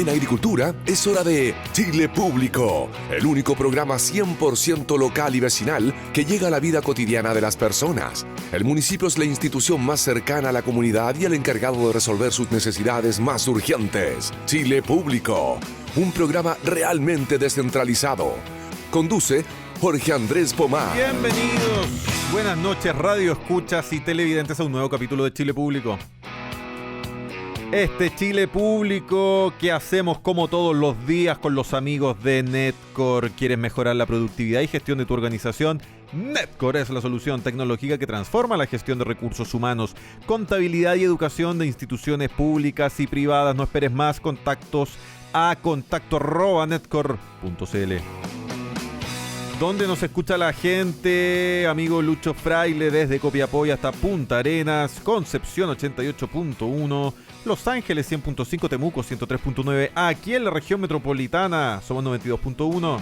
En agricultura es hora de Chile Público, el único programa 100% local y vecinal que llega a la vida cotidiana de las personas. El municipio es la institución más cercana a la comunidad y el encargado de resolver sus necesidades más urgentes. Chile Público, un programa realmente descentralizado. Conduce Jorge Andrés Pomar. Bienvenidos, buenas noches, radio escuchas y televidentes a un nuevo capítulo de Chile Público. Este Chile Público que hacemos como todos los días con los amigos de Netcore. ¿Quieres mejorar la productividad y gestión de tu organización? Netcore es la solución tecnológica que transforma la gestión de recursos humanos, contabilidad y educación de instituciones públicas y privadas. No esperes más, contactos a contacto@netcore.cl. ¿Dónde nos escucha la gente? Amigo Lucho Fraile desde Copiapó hasta Punta Arenas, Concepción 88.1, Los Ángeles 100.5, Temuco 103.9, aquí en la región metropolitana somos 92.1.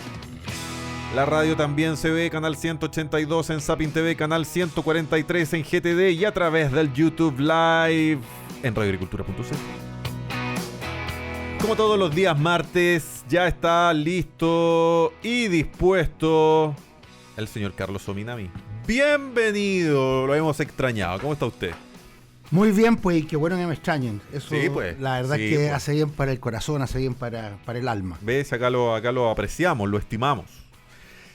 La radio también se ve, canal 182 en Sapin TV, canal 143 en GTD y a través del YouTube Live en radioagricultura.cl. Como todos los días martes, ya está listo y dispuesto el señor Carlos Ominami. Bienvenido, lo hemos extrañado. ¿Cómo está usted? Muy bien, pues, y qué bueno que me extrañen. Eso, sí, pues, la verdad sí, es que pues hace bien para el corazón, hace bien para el alma. ¿Ves? Acá lo apreciamos, lo estimamos.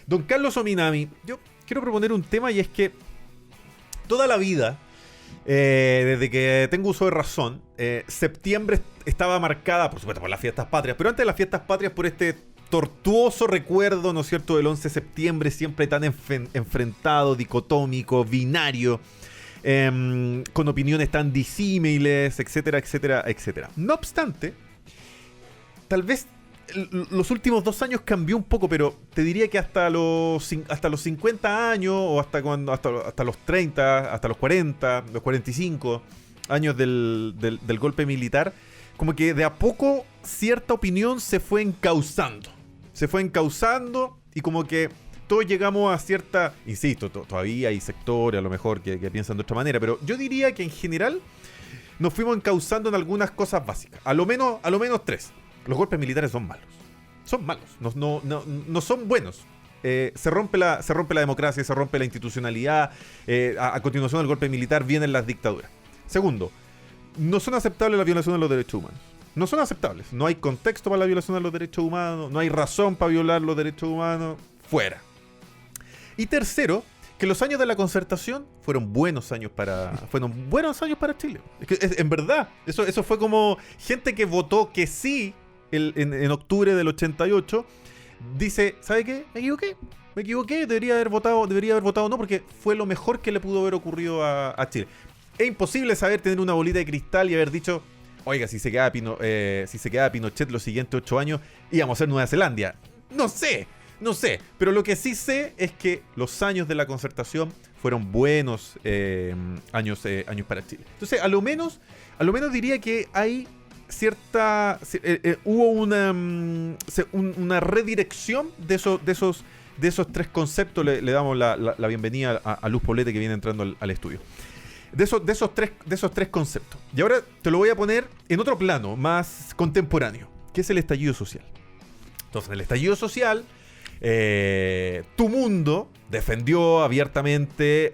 Don Carlos Ominami, yo quiero proponer un tema y es que toda la vida, desde que tengo uso de razón, septiembre estaba marcada, por supuesto, por las fiestas patrias, pero antes de las fiestas patrias por este tortuoso recuerdo, ¿no es cierto?, del 11 de septiembre, siempre tan enfrentado, dicotómico, binario, con opiniones tan disímiles, etcétera, etcétera, etcétera. No obstante, tal vez los últimos 2 años cambió un poco, pero te diría que hasta los 50 años, o hasta los 30, hasta los 40, los 45 años del golpe militar, como que de a poco cierta opinión se fue encauzando. Y como que todos llegamos a cierta... Insisto, todavía hay sectores a lo mejor que piensan de otra manera, pero yo diría que en general nos fuimos encauzando en algunas cosas básicas. A lo menos 3. Los golpes militares son malos. No son buenos. Se rompe la democracia, se rompe la institucionalidad. A continuación del golpe militar vienen las dictaduras. Segundo, no son aceptables las violaciones de los derechos humanos. No son aceptables. No hay contexto para la violación de los derechos humanos. No hay razón para violar los derechos humanos. Fuera. Y tercero, que los años de la concertación fueron buenos años para Chile. En verdad, eso fue como gente que votó que sí en octubre del 88. Dice, ¿sabe qué? Me equivoqué, debería haber votado no, porque fue lo mejor que le pudo haber ocurrido a Chile. Es imposible tener una bolita de cristal y haber dicho, oiga, si se queda Pinochet los siguientes 8 años, íbamos a ser Nueva Zelanda. No sé, pero lo que sí sé es que los años de la concertación fueron buenos años para Chile. Entonces, a lo menos diría que hay hubo una redirección de esos 3 conceptos. Le damos la bienvenida a Luz Poblete, que viene entrando al estudio. De esos tres conceptos. Y ahora te lo voy a poner en otro plano más contemporáneo, que es el estallido social. Entonces, en el estallido social, Tu Mundo defendió abiertamente,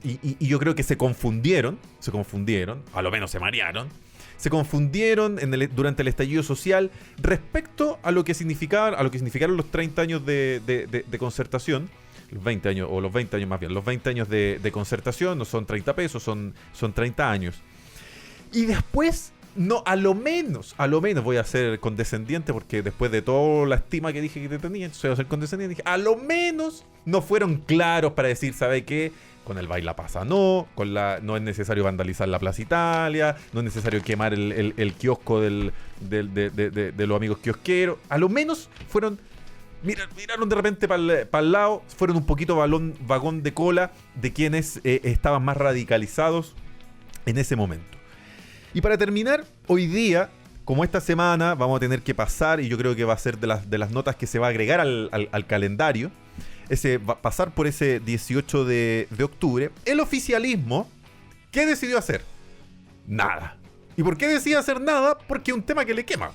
y yo creo que se confundieron, a lo menos se marearon, durante el estallido social respecto a lo que significaron los 30 años de concertación. Los 20 años más bien, los 20 años de concertación no son 30 pesos, son 30 años. Y después, a lo menos voy a ser condescendiente, porque después de toda la estima que dije que te tenía, entonces voy a ser condescendiente. Dije, a lo menos no fueron claros para decir, ¿sabe qué? Con el Baila Pasa no es necesario vandalizar la Plaza Italia, no es necesario quemar el kiosco de los amigos kiosqueros. A lo menos fueron... Miraron de repente para el lado, fueron un poquito vagón de cola de quienes estaban más radicalizados en ese momento. Y para terminar, hoy día, como esta semana vamos a tener que pasar, y yo creo que va a ser de las notas que se va a agregar al calendario, pasar por ese 18 de octubre, el oficialismo, ¿qué decidió hacer? Nada. ¿Y por qué decidió hacer nada? Porque es un tema que le quema.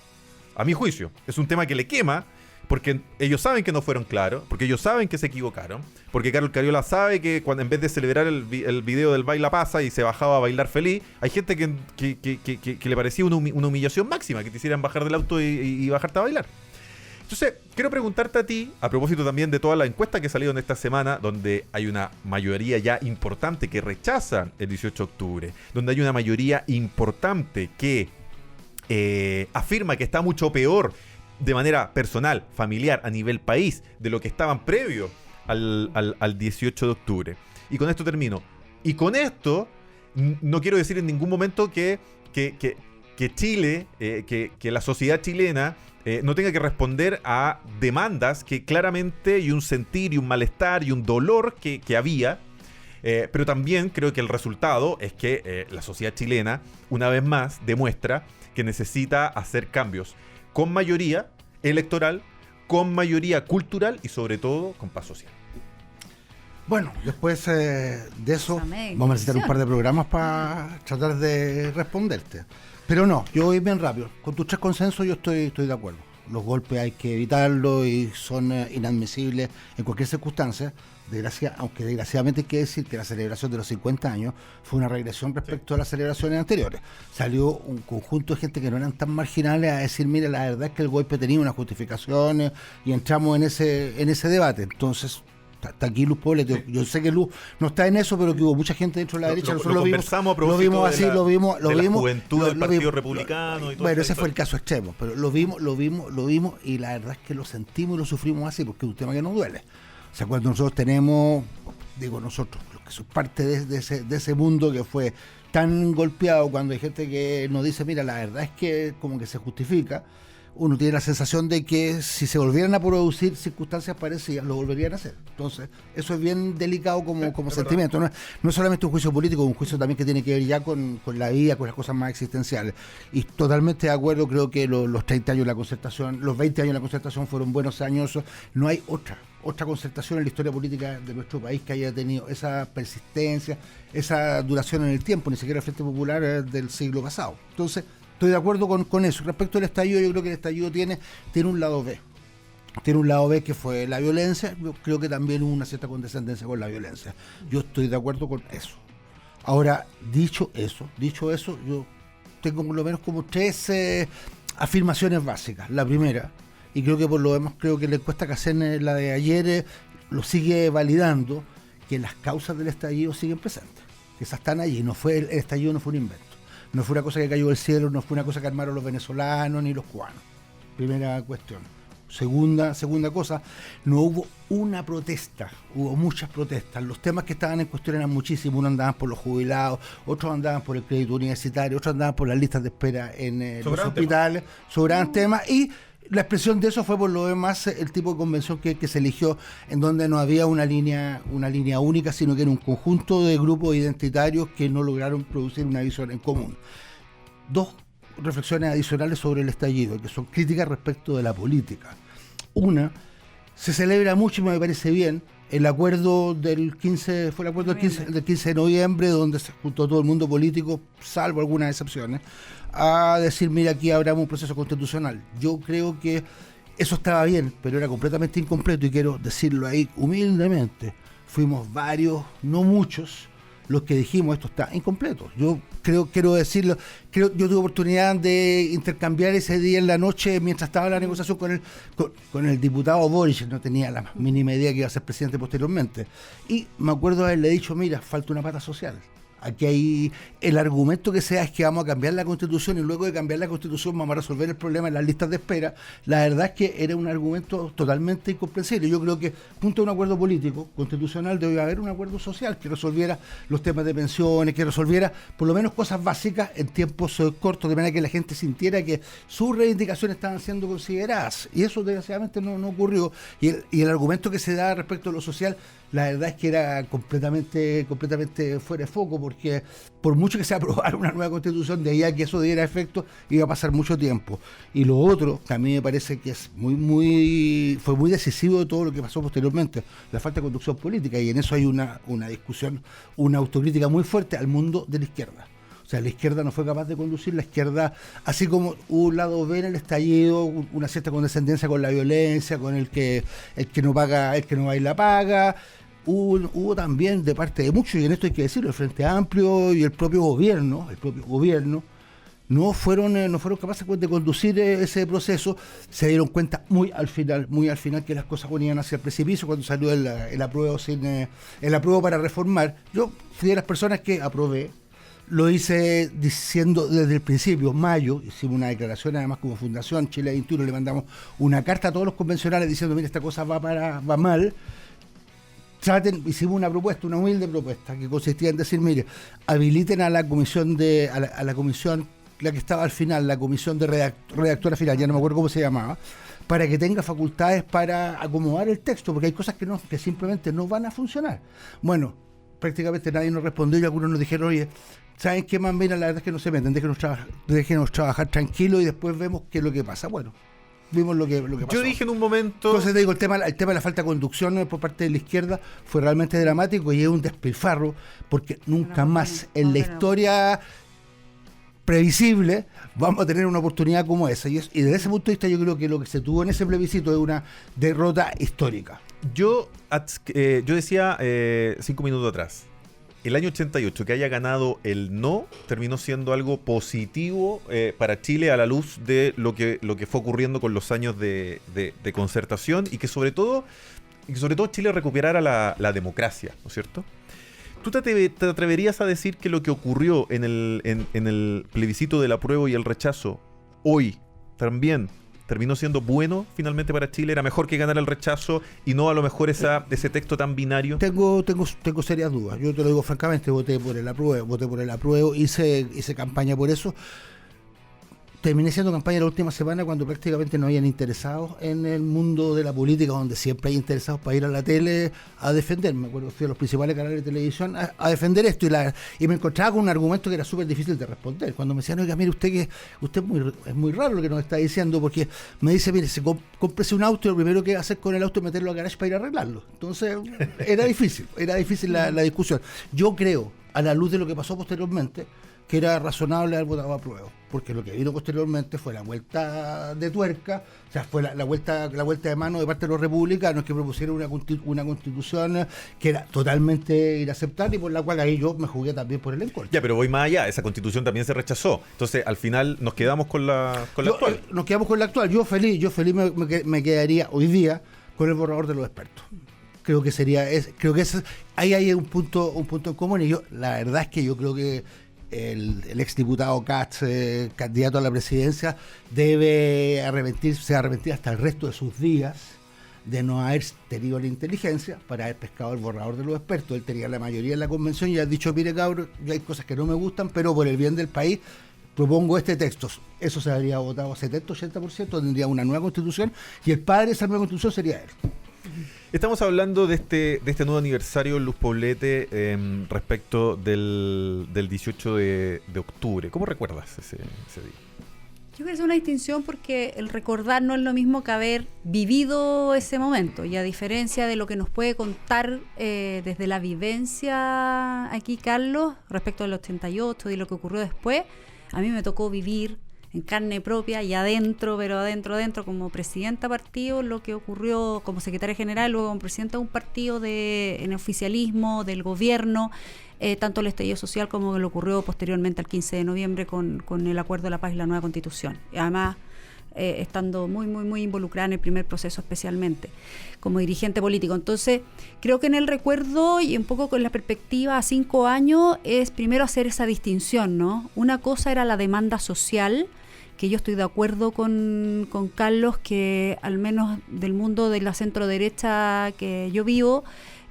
a mi juicio. Es un tema que le quema, porque ellos saben que no fueron claros, porque ellos saben que se equivocaron, porque Carol Cariola sabe que cuando en vez de celebrar el video del Baila Pasa y se bajaba a bailar feliz, hay gente que le parecía una humillación máxima, que te hicieran bajar del auto y bajarte a bailar. Entonces, quiero preguntarte a ti, a propósito también de toda la encuesta que salieron esta semana, donde hay una mayoría ya importante que rechazan el 18 de octubre, donde hay una mayoría importante que afirma que está mucho peor de manera personal, familiar, a nivel país, de lo que estaban previo al 18 de octubre. Y con esto termino. Y con esto, no quiero decir en ningún momento que Chile, que la sociedad chilena no tenga que responder a demandas que claramente, y un sentir, y un malestar, y un dolor que había. Pero también creo que el resultado es que la sociedad chilena, una vez más, demuestra que necesita hacer cambios con mayoría electoral, con mayoría cultural y sobre todo con paz social. Bueno, después de eso vamos a necesitar un par de programas para tratar de responderte. Pero no, yo voy bien rápido. Con tus 3 consensos yo estoy de acuerdo. Los golpes hay que evitarlos y son inadmisibles en cualquier circunstancia. Aunque desgraciadamente hay que decir que la celebración de los 50 años fue una regresión respecto a las celebraciones anteriores. Salió un conjunto de gente que no eran tan marginales a decir, mira, la verdad es que el golpe tenía una justificación y entramos en ese debate. Entonces, está aquí Luz Poblete. Yo sé que Luz no está en eso, pero que hubo mucha gente dentro de la derecha. Nosotros lo vimos así, lo vimos juventud del Partido Republicano y todo. Bueno, ese fue el caso extremo, pero lo vimos y la verdad es que lo sentimos y lo sufrimos así porque es un tema que nos duele. O sea, cuando nosotros tenemos, digo nosotros, los que son parte de ese mundo que fue tan golpeado, cuando hay gente que nos dice, mira, la verdad es que como que se justifica, uno tiene la sensación de que si se volvieran a producir circunstancias parecidas, lo volverían a hacer. Entonces, eso es bien delicado como sentimiento. No es solamente un juicio político, es un juicio también que tiene que ver ya con la vida, con las cosas más existenciales. Y totalmente de acuerdo, creo que los 30 años de la Concertación, los 20 años de la Concertación fueron buenos años. No hay otra concertación en la historia política de nuestro país que haya tenido esa persistencia, esa duración en el tiempo, ni siquiera el Frente Popular del siglo pasado. Entonces, estoy de acuerdo con eso. Respecto al estallido, yo creo que el estallido tiene un lado B. Tiene un lado B que fue la violencia. Yo creo que también hubo una cierta condescendencia con la violencia. Yo estoy de acuerdo con eso. Ahora, dicho eso, yo tengo por lo menos como 3 afirmaciones básicas. La primera, y creo que por lo demás, creo que la encuesta que hacen, la de ayer, lo sigue validando, que las causas del estallido siguen presentes. Que esas están allí. El estallido no fue un invento. No fue una cosa que cayó del cielo, no fue una cosa que armaron los venezolanos ni los cubanos. Primera cuestión. Segunda cosa, no hubo una protesta, hubo muchas protestas. Los temas que estaban en cuestión eran muchísimos. Unos andaban por los jubilados, otros andaban por el crédito universitario, otros andaban por las listas de espera en los hospitales. Sobraban temas y la expresión de eso fue por lo demás el tipo de convención que se eligió, en donde no había una línea única, sino que era un conjunto de grupos identitarios que no lograron producir una visión en común. 2 reflexiones adicionales sobre el estallido, que son críticas respecto de la política. Una, se celebra mucho y me parece bien el acuerdo del 15 de noviembre, donde se juntó todo el mundo político, salvo algunas excepciones, a decir, mira, aquí habrá un proceso constitucional. Yo creo que eso estaba bien, pero era completamente incompleto, y quiero decirlo ahí humildemente. Fuimos varios, no muchos, los que dijimos esto está incompleto. Yo quiero decirlo, yo tuve oportunidad de intercambiar ese día en la noche mientras estaba en la negociación con el diputado Boric. No tenía la mínima idea que iba a ser presidente posteriormente, y me acuerdo haberle dicho, mira, falta una pata social. Aquí hay el argumento que sea es que vamos a cambiar la Constitución y luego de cambiar la Constitución vamos a resolver el problema en las listas de espera. La verdad es que era un argumento totalmente incomprensible. Yo creo que junto a un acuerdo político constitucional debe haber un acuerdo social que resolviera los temas de pensiones, que resolviera por lo menos cosas básicas en tiempos cortos, de manera que la gente sintiera que sus reivindicaciones estaban siendo consideradas. Y eso desgraciadamente no ocurrió. Y el argumento que se da respecto a lo social, la verdad es que era completamente fuera de foco, porque por mucho que se aprobara una nueva constitución, de ahí a que eso diera efecto, iba a pasar mucho tiempo. Y lo otro, que a mí me parece que es fue muy decisivo de todo lo que pasó posteriormente, la falta de conducción política, y en eso hay una discusión, una autocrítica muy fuerte al mundo de la izquierda. O sea, la izquierda no fue capaz de conducir, la izquierda, así como hubo un lado B en el estallido, una cierta condescendencia con la violencia, con el que no paga, el que no baila paga, hubo también de parte de muchos, y en esto hay que decirlo, el Frente Amplio y el propio gobierno no fueron capaces de conducir ese proceso. Se dieron cuenta muy al final que las cosas venían hacia el precipicio cuando salió el apruebo para reformar. Yo fui de las personas que aprobé, lo hice diciendo desde el principio, mayo, hicimos una declaración además como Fundación Chile 21, le mandamos una carta a todos los convencionales diciendo, mira, esta cosa va mal. Hicimos una humilde propuesta que consistía en decir, mire, habiliten a la comisión a la comisión, la que estaba al final, la comisión de redactora final, ya no me acuerdo cómo se llamaba, para que tenga facultades para acomodar el texto, porque hay cosas que simplemente no van a funcionar. Bueno, prácticamente nadie nos respondió y algunos nos dijeron, oye, ¿saben qué más? Mira, la verdad es que no se meten, déjenos trabajar tranquilo y después vemos qué es lo que pasa. Bueno, vimos lo que pasó. Yo dije en un momento... Entonces te digo, el tema de la falta de conducción por parte de la izquierda fue realmente dramático y es un despilfarro, porque nunca más en la historia previsible vamos a tener una oportunidad como esa. Y desde ese punto de vista yo creo que lo que se tuvo en ese plebiscito es una derrota histórica. Yo decía 5 minutos atrás, el año 88, que haya ganado el no, terminó siendo algo positivo para Chile a la luz de lo que fue ocurriendo con los años de concertación y que sobre todo Chile recuperara la democracia, ¿no es cierto? ¿Tú te atreverías a decir que lo que ocurrió en el plebiscito del apruebo y el rechazo hoy también terminó siendo bueno finalmente para Chile? ¿Era mejor que ganara el rechazo y no a lo mejor ese texto tan binario? Tengo serias dudas. Yo te lo digo francamente, voté por el apruebo, hice campaña por eso. Terminé haciendo campaña la última semana cuando prácticamente no habían interesados en el mundo de la política, donde siempre hay interesados para ir a la tele a defender. Me acuerdo, fui a los principales canales de televisión a defender esto y me encontraba con un argumento que era súper difícil de responder. Cuando me decían, oiga, mire, usted es muy raro lo que nos está diciendo, porque me dice, mire, cómprese un auto y lo primero que va a hacer con el auto es meterlo a garage para ir a arreglarlo. Entonces, era difícil la discusión. Yo creo, a la luz de lo que pasó posteriormente, que era razonable haber votado a prueba, porque lo que vino posteriormente fue la vuelta de tuerca, o sea, fue la vuelta de mano de parte de los republicanos que propusieron una constitución que era totalmente inaceptable y por la cual ahí yo me jugué también por el encorte. Ya, pero voy más allá, esa constitución también se rechazó, entonces al final nos quedamos con la actual. Nos quedamos con la actual, yo feliz me quedaría hoy día con el borrador de los expertos. Creo que ahí hay un punto en común y yo, la verdad es que yo creo que el exdiputado Katz, candidato a la presidencia, debe arrepentirse hasta el resto de sus días de no haber tenido la inteligencia para haber pescado el borrador de los expertos. Él tenía la mayoría en la convención y ha dicho, mire cabrón, hay cosas que no me gustan, pero por el bien del país propongo este texto. Eso se habría votado 70-80%, tendría una nueva constitución y el padre de esa nueva constitución sería él. Estamos hablando de este nuevo aniversario, Luz Poblete, respecto del 18 de octubre. ¿Cómo recuerdas ese día? Yo creo que es una distinción porque el recordar no es lo mismo que haber vivido ese momento. Y a diferencia de lo que nos puede contar desde la vivencia aquí, Carlos, respecto del 88 y lo que ocurrió después, a mí me tocó vivir en carne propia y adentro, pero adentro, como presidenta de partido, lo que ocurrió como secretaria general, luego como presidenta de un partido en oficialismo, del gobierno, tanto el estallido social como lo ocurrió posteriormente al 15 de noviembre con el Acuerdo de la Paz y la nueva Constitución. Y además, estando muy, muy, muy involucrada en el primer proceso especialmente, como dirigente político. Entonces, creo que en el recuerdo y un poco con la perspectiva a 5 años, es primero hacer esa distinción, ¿no? Una cosa era la demanda social, que yo estoy de acuerdo con Carlos, que al menos del mundo de la centro derecha que yo vivo,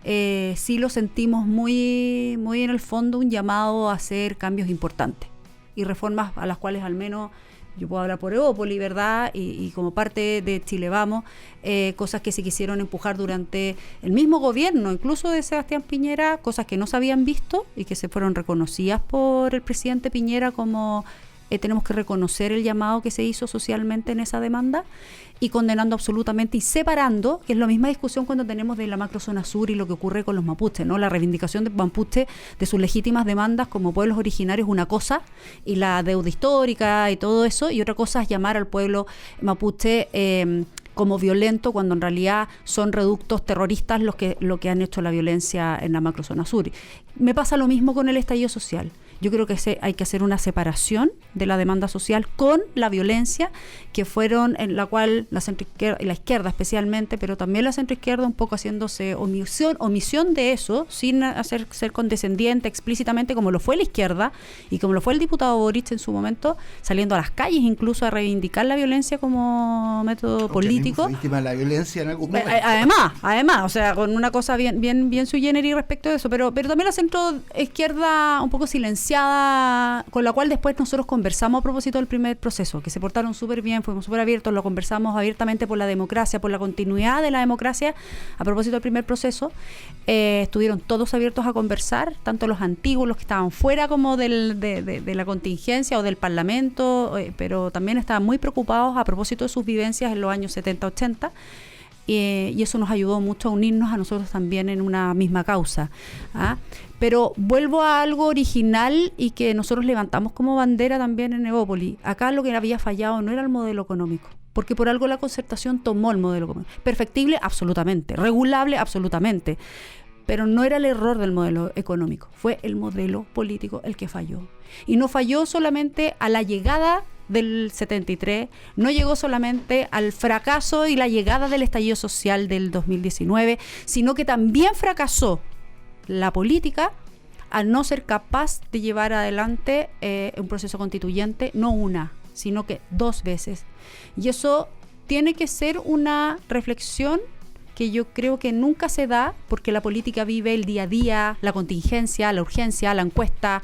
sí lo sentimos muy, muy en el fondo un llamado a hacer cambios importantes y reformas a las cuales al menos yo puedo hablar por Evópoli, ¿verdad? Y como parte de Chile Vamos, cosas que se quisieron empujar durante el mismo gobierno, incluso de Sebastián Piñera, cosas que no se habían visto y que se fueron reconocidas por el presidente Piñera como tenemos que reconocer el llamado que se hizo socialmente en esa demanda y condenando absolutamente y separando, que es la misma discusión cuando tenemos de la macrozona sur y lo que ocurre con los mapuches, ¿no? La reivindicación de mapuche de sus legítimas demandas como pueblos originarios una cosa, y la deuda histórica y todo eso, y otra cosa es llamar al pueblo mapuche como violento cuando en realidad son reductos terroristas lo que han hecho la violencia en la macrozona sur. Me pasa lo mismo con el estallido social. Yo creo que hay que hacer una separación de la demanda social con la violencia, que fueron en la cual la centroizquierda, la izquierda especialmente, pero también la centroizquierda un poco haciéndose omisión de eso, sin ser condescendiente explícitamente, como lo fue la izquierda y como lo fue el diputado Boric en su momento, saliendo a las calles incluso a reivindicar la violencia como método político. Víctima de la violencia en algún momento. Además, o sea, con una cosa bien sui generis respecto de eso, pero también la centroizquierda un poco silenciada, con la cual después nosotros conversamos a propósito del primer proceso, que se portaron súper bien, fuimos súper abiertos, lo conversamos abiertamente por la democracia, por la continuidad de la democracia, a propósito del primer proceso. Estuvieron todos abiertos a conversar, tanto los antiguos, los que estaban fuera como de la contingencia o del parlamento, pero también estaban muy preocupados a propósito de sus vivencias en los años 70-80. Y eso nos ayudó mucho a unirnos a nosotros también en una misma causa. Pero vuelvo a algo original y que nosotros levantamos como bandera también en Evópolis. Acá lo que había fallado no era el modelo económico, porque por algo la Concertación tomó el modelo económico. Perfectible, absolutamente. Regulable, absolutamente. Pero no era el error del modelo económico, fue el modelo político el que falló. Y no falló solamente a la llegada del 73, no llegó solamente al fracaso y la llegada del estallido social del 2019, sino que también fracasó la política al no ser capaz de llevar adelante un proceso constituyente, no una, sino que 2 veces. Y eso tiene que ser una reflexión que yo creo que nunca se da, porque la política vive el día a día, la contingencia, la urgencia, la encuesta,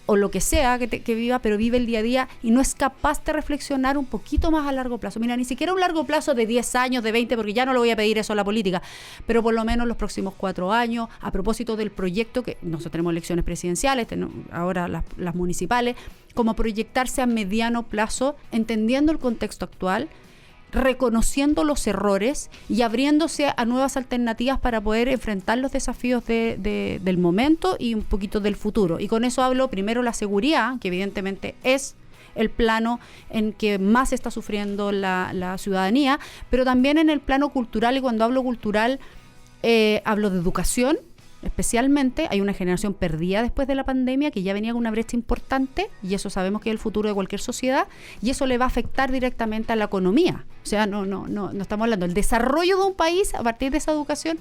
o lo que sea que viva, pero vive el día a día y no es capaz de reflexionar un poquito más a largo plazo. Mira, ni siquiera un largo plazo de 10 años, de 20, porque ya no le voy a pedir eso a la política, pero por lo menos los próximos 4 años, a propósito del proyecto, que nosotros tenemos elecciones presidenciales, ahora las municipales, como proyectarse a mediano plazo, entendiendo el contexto actual, reconociendo los errores y abriéndose a nuevas alternativas para poder enfrentar los desafíos del momento y un poquito del futuro. Y con eso hablo primero la seguridad, que evidentemente es el plano en que más está sufriendo la ciudadanía, pero también en el plano cultural, y cuando hablo cultural hablo de educación. Especialmente hay una generación perdida después de la pandemia que ya venía con una brecha importante, y eso sabemos que es el futuro de cualquier sociedad, y eso le va a afectar directamente a la economía. O sea, no estamos hablando del desarrollo de un país a partir de esa educación.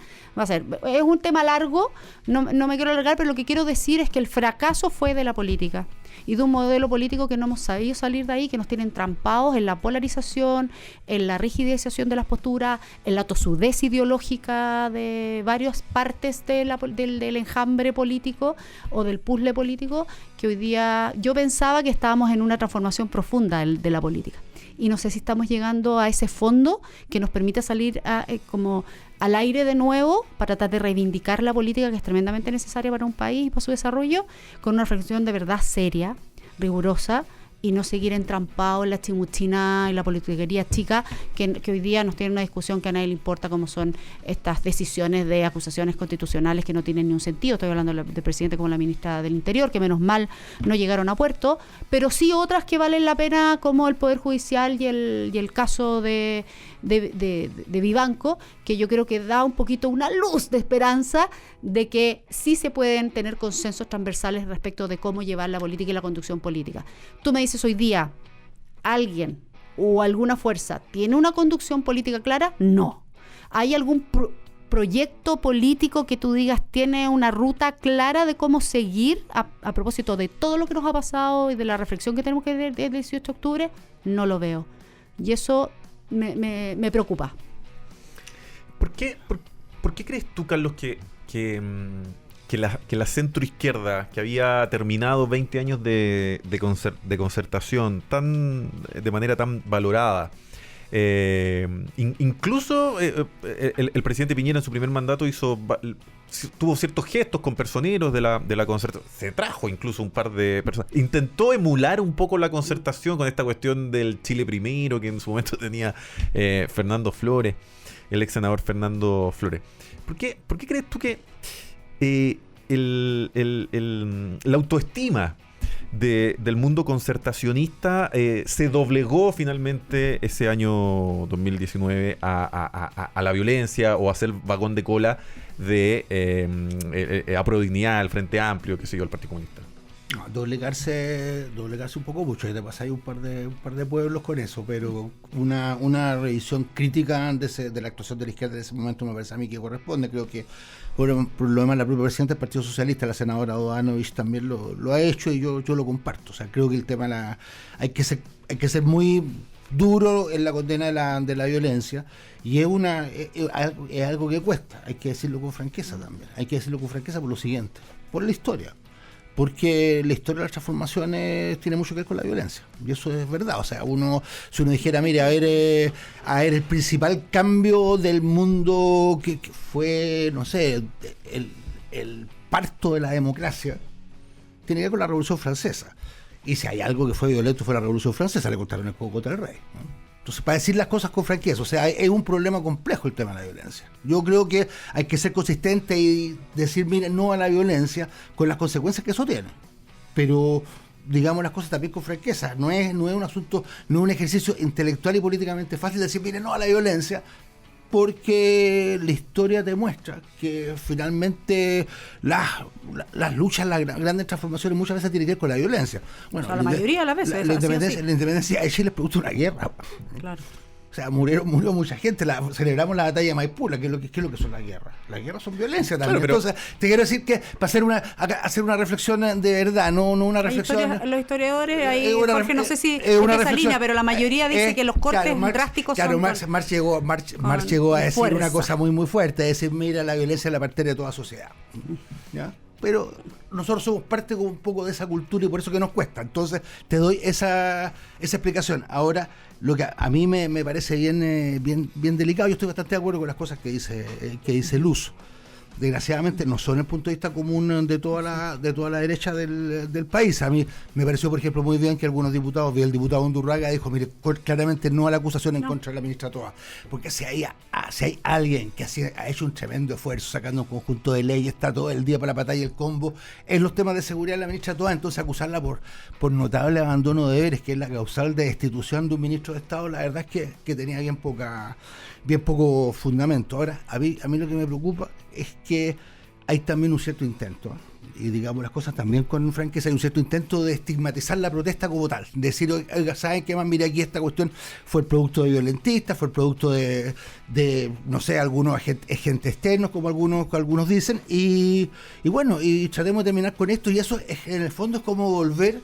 Es un tema largo, no me quiero alargar, pero lo que quiero decir es que el fracaso fue de la política y de un modelo político que no hemos sabido salir de ahí, que nos tiene entrampados en la polarización, en la rigidización de las posturas, en la tosudez ideológica de varias partes del enjambre político o del puzzle político, que hoy día yo pensaba que estábamos en una transformación profunda de la política. Y no sé si estamos llegando a ese fondo que nos permita salir como al aire de nuevo para tratar de reivindicar la política, que es tremendamente necesaria para un país y para su desarrollo, con una reflexión de verdad seria, rigurosa, y no seguir entrampado en la chimuchina y la politiquería chica que hoy día nos tiene una discusión que a nadie le importa, como son estas decisiones de acusaciones constitucionales que no tienen ni un sentido. Estoy hablando del presidente como la ministra del Interior, que menos mal no llegaron a puerto, pero sí otras que valen la pena, como el Poder Judicial y el caso de Vivanco, que yo creo que da un poquito una luz de esperanza de que sí se pueden tener consensos transversales respecto de cómo llevar la política y la conducción política. Tú me dices hoy día, ¿alguien o alguna fuerza tiene una conducción política clara? No. ¿Hay algún proyecto político que tú digas tiene una ruta clara de cómo seguir a propósito de todo lo que nos ha pasado y de la reflexión que tenemos que hacer desde el 18 de octubre? No lo veo. Y eso me preocupa. ¿Por qué crees tú, Carlos, que la centroizquierda, que había terminado 20 años de concertación de manera tan valorada, Incluso el presidente Piñera en su primer mandato tuvo ciertos gestos con personeros de la concertación. Se trajo incluso un par de personas. Intentó emular un poco la concertación con esta cuestión del Chile primero que en su momento tenía Fernando Flores, el ex senador Fernando Flores. ¿Por qué crees tú que la autoestima del mundo concertacionista se doblegó finalmente ese año 2019 a la violencia o a ser vagón de cola de Aprodignidad, el Frente Amplio, que siguió el Partido Comunista? No, doblegarse un poco mucho, y te pasáis un par de pueblos con eso, pero una revisión crítica de la actuación de la izquierda en ese momento me parece a mí que corresponde. Creo que por lo demás la propia presidenta del Partido Socialista, la senadora Odanovich, también lo ha hecho, y yo lo comparto. O sea, creo que el tema hay que ser muy duro en la condena de la violencia, y es algo que cuesta, hay que decirlo con franqueza también. Hay que decirlo con franqueza por lo siguiente, por la historia. Porque la historia de las transformaciones tiene mucho que ver con la violencia, y eso es verdad. O sea, si uno dijera, mire, a ver, el principal cambio del mundo que fue, no sé, el parto de la democracia, tiene que ver con la Revolución Francesa. Y si hay algo que fue violento fue la Revolución Francesa, le cortaron el cuello contra el rey, ¿no? Entonces, para decir las cosas con franqueza, o sea, es un problema complejo el tema de la violencia. Yo creo que hay que ser consistente y decir, miren, no a la violencia, con las consecuencias que eso tiene. Pero digamos las cosas también con franqueza. No es un asunto, no es un ejercicio intelectual y políticamente fácil decir, miren, no a la violencia, porque la historia demuestra que finalmente las luchas, las grandes transformaciones muchas veces tienen que ver con la violencia. Bueno, la mayoría de las veces. La independencia de Chile es producto de una guerra. Claro. O sea, murió mucha gente. Celebramos la batalla de Maipú. ¿Qué es lo que son las guerras? Las guerras son violencia también. Claro, entonces, te quiero decir que para hacer una reflexión de verdad, no una reflexión. Los historiadores, ahí Jorge, no sé si es esa línea, pero la mayoría dice que los cortes drásticos son. Marx llegó a decir fuerza. Una cosa muy, muy fuerte: es decir, mira, la violencia es la parteria de toda sociedad. ¿Ya? Pero nosotros somos parte un poco de esa cultura y por eso que nos cuesta. Entonces te doy esa explicación. Ahora, lo que a mí me parece bien delicado, yo estoy bastante de acuerdo con las cosas que dice Luz. Desgraciadamente no son el punto de vista común de toda la derecha del país. A mí me pareció, por ejemplo, muy bien que algunos diputados, el diputado Undurraga dijo, mire, claramente no a la acusación en contra de la ministra Toa, porque si hay alguien que ha hecho un tremendo esfuerzo sacando un conjunto de leyes, está todo el día para la batalla y el combo, en los temas de seguridad de la ministra Toa. Entonces acusarla por notable abandono de deberes, que es la causal de destitución de un ministro de Estado, la verdad es que tenía bien poco fundamento. Ahora, a mí lo que me preocupa es que hay también un cierto intento, y digamos las cosas también con franqueza, hay un cierto intento de estigmatizar la protesta como tal, decir, oiga, ¿saben qué más? Mira, aquí esta cuestión fue el producto de violentistas, fue el producto de no sé, algunos agentes externos, como algunos dicen, y bueno, y tratemos de terminar con esto, y eso en el fondo es como volver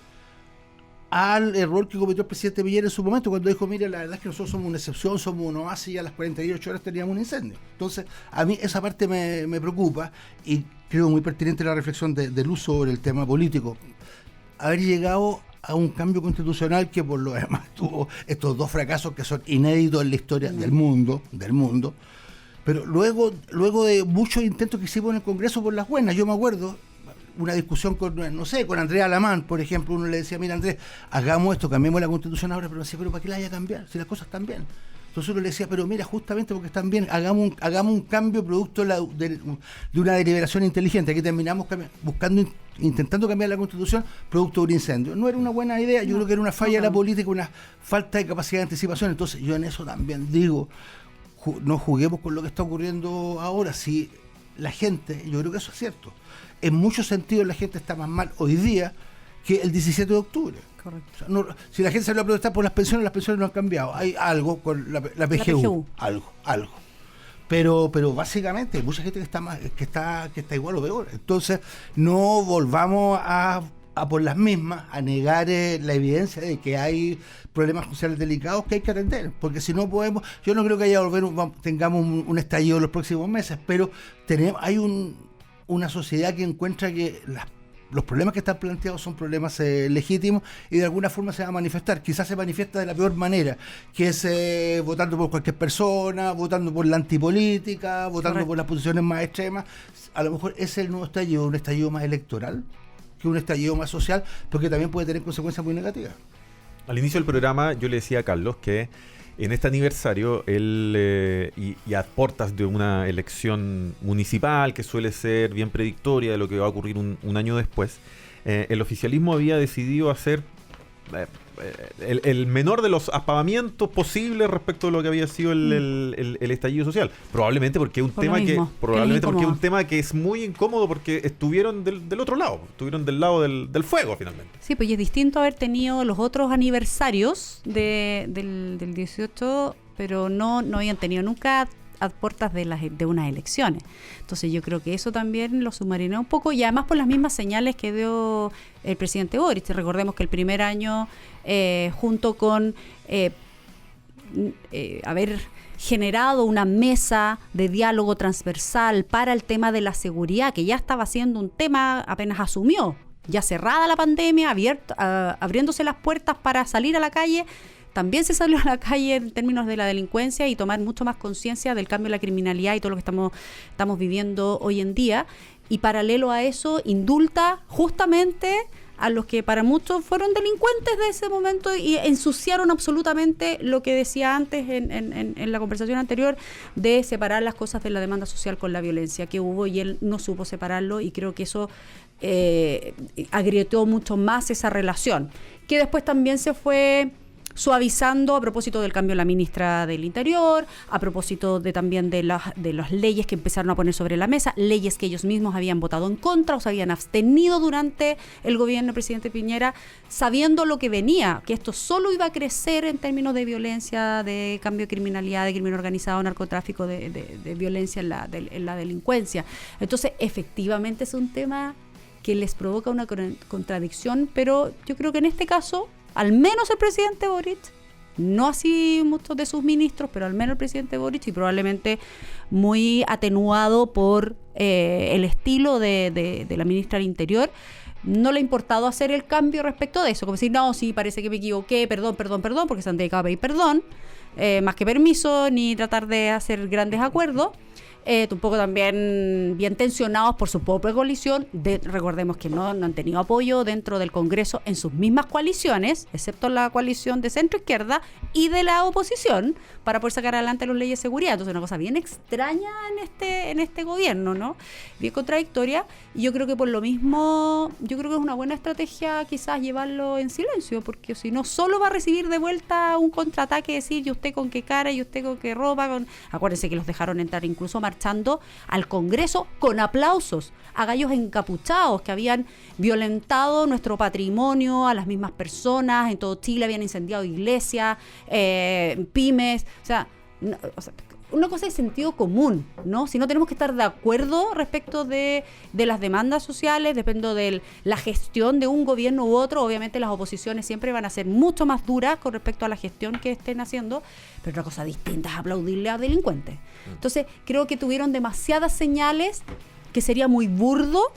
al error que cometió el presidente Piñera en su momento, cuando dijo, mire, la verdad es que nosotros somos una excepción, somos un oasis, y a las 48 horas teníamos un incendio. Entonces, a mí esa parte me preocupa, y creo muy pertinente la reflexión de Luz sobre el tema político. Haber llegado a un cambio constitucional que por lo demás tuvo estos dos fracasos que son inéditos en la historia del mundo, pero luego de muchos intentos que hicimos en el Congreso por las buenas, yo me acuerdo una discusión con Andrea Alamán, por ejemplo, uno le decía, mira, Andrés, hagamos esto, cambiemos la Constitución ahora, pero decía, pero ¿para qué la haya cambiar si las cosas están bien? Entonces uno le decía, pero mira, justamente porque están bien, hagamos un cambio producto de una deliberación inteligente. Aquí terminamos intentando cambiar la Constitución producto de un incendio. No era una buena idea, yo creo que era una falla de la política, una falta de capacidad de anticipación. Entonces yo en eso también digo, no juguemos con lo que está ocurriendo ahora. Si la gente, yo creo que eso es cierto, en muchos sentidos la gente está más mal hoy día que el 17 de octubre. Correcto. O sea, si la gente salió a protestar por las pensiones no han cambiado. Hay algo con la PGU. Algo. Pero básicamente hay mucha gente que está igual o peor. Entonces, no volvamos a por las mismas a negar la evidencia de que hay problemas sociales delicados que hay que atender, porque si no podemos, yo no creo que tengamos un estallido en los próximos meses, pero hay una sociedad que encuentra que los problemas que están planteados son problemas legítimos y de alguna forma se va a manifestar. Quizás se manifiesta de la peor manera, que es votando por cualquier persona, votando por la antipolítica, votando Correcto. por las posiciones más extremas. A lo mejor ese es el nuevo estallido, un estallido más electoral que un estallido más social, porque también puede tener consecuencias muy negativas. Al inicio del programa yo le decía a Carlos que en este aniversario, él y a portas de una elección municipal que suele ser bien predictoria de lo que va a ocurrir un año después, el oficialismo había decidido hacer el menor de los apagamientos posibles respecto de lo que había sido el estallido social. Probablemente porque es un Por lo tema mismo, probablemente que es porque es un incómodo. tema que es muy incómodo porque estuvieron del otro lado, estuvieron del lado del fuego finalmente. Sí, pues y es distinto haber tenido los otros aniversarios del 18, pero no habían tenido nunca a puertas de unas elecciones. Entonces yo creo que eso también lo submarinó un poco, y además por las mismas señales que dio el presidente Boric. Recordemos que el primer año, junto con haber generado una mesa de diálogo transversal para el tema de la seguridad, que ya estaba siendo un tema apenas asumió, ya cerrada la pandemia, abriéndose las puertas para salir a la calle. También se salió a la calle en términos de la delincuencia y tomar mucho más conciencia del cambio de la criminalidad y todo lo que estamos viviendo hoy en día. Y paralelo a eso, indulta justamente a los que para muchos fueron delincuentes de ese momento y ensuciaron absolutamente lo que decía antes en la conversación anterior, de separar las cosas de la demanda social con la violencia que hubo, y él no supo separarlo, y creo que eso agrietó mucho más esa relación, que después también se fue suavizando a propósito del cambio de la ministra del Interior, a propósito también de las leyes que empezaron a poner sobre la mesa, leyes que ellos mismos habían votado en contra o se habían abstenido durante el gobierno del presidente Piñera, sabiendo lo que venía, que esto solo iba a crecer en términos de violencia, de cambio de criminalidad, de crimen organizado, narcotráfico, de violencia en la delincuencia. Entonces, efectivamente es un tema que les provoca una contradicción, pero yo creo que en este caso, al menos el presidente Boric, no así muchos de sus ministros, pero al menos el presidente Boric, y probablemente muy atenuado por el estilo de la ministra del Interior, no le ha importado hacer el cambio respecto de eso, como decir, no, sí, parece que me equivoqué, perdón, porque se han dedicado a pedir perdón, más que permiso, ni tratar de hacer grandes acuerdos. Un poco también bien tensionados por su propia coalición. Recordemos que no han tenido apoyo dentro del Congreso en sus mismas coaliciones, excepto la coalición de centro-izquierda y de la oposición, para poder sacar adelante las leyes de seguridad. Entonces, una cosa bien extraña en este gobierno, ¿no? Bien contradictoria. Y yo creo que por lo mismo, yo creo que es una buena estrategia quizás llevarlo en silencio, porque si no, solo va a recibir de vuelta un contraataque, decir, ¿y usted con qué cara? ¿Y usted con qué ropa? Acuérdense que los dejaron entrar incluso marchando al Congreso con aplausos a gallos encapuchados que habían violentado nuestro patrimonio, a las mismas personas en todo Chile, habían incendiado iglesias, pymes, o sea, una cosa de sentido común, ¿no? Si no, tenemos que estar de acuerdo respecto de las demandas sociales, depende de la gestión de un gobierno u otro. Obviamente las oposiciones siempre van a ser mucho más duras con respecto a la gestión que estén haciendo, pero una cosa distinta es aplaudirle a delincuentes. Entonces, creo que tuvieron demasiadas señales que sería muy burdo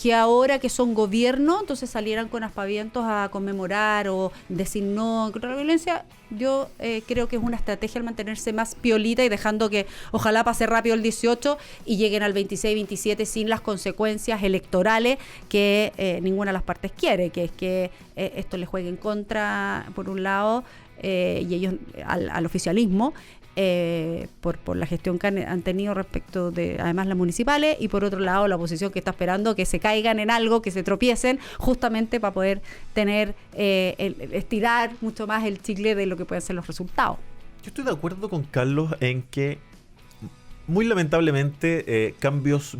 que ahora que son gobierno, entonces salieran con aspavientos a conmemorar o decir no contra la violencia. Yo creo que es una estrategia al mantenerse más piolita y dejando que ojalá pase rápido el 18 y lleguen al 26, 27 sin las consecuencias electorales que ninguna de las partes quiere, que es que esto le juegue en contra, por un lado, y ellos al oficialismo, por la gestión que han tenido respecto de, además, las municipales, y por otro lado la oposición que está esperando que se caigan en algo, que se tropiecen, justamente para poder tener estirar mucho más el chicle de lo que pueden ser los resultados. Yo estoy de acuerdo con Carlos en que muy lamentablemente cambios